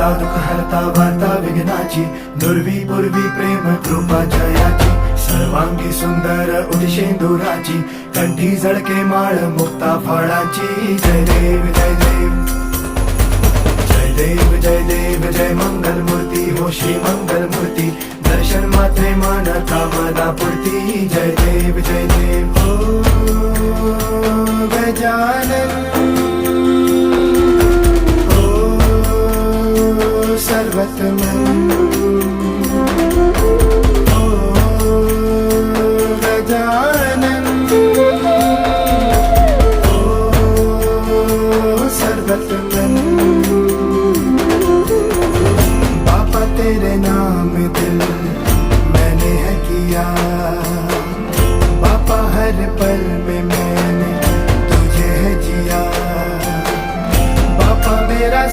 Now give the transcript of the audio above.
हरता दुःख हरता वार्ता विघ्नाची, दुर्वी पूर्वी प्रेम कृपा जयाची, सर्वांगी सुंदर उदिशेंदुराची, कंठी झळके माळ मुक्ता फळाची. जय देव जय देव जय देव जय देव जय मंगल मूर्ती हो श्री मंगल मूर्ती, दर्शन मात्रे मन कामना पूर्ती. जय देव जय देव हो गजानन हो सर्वतमन.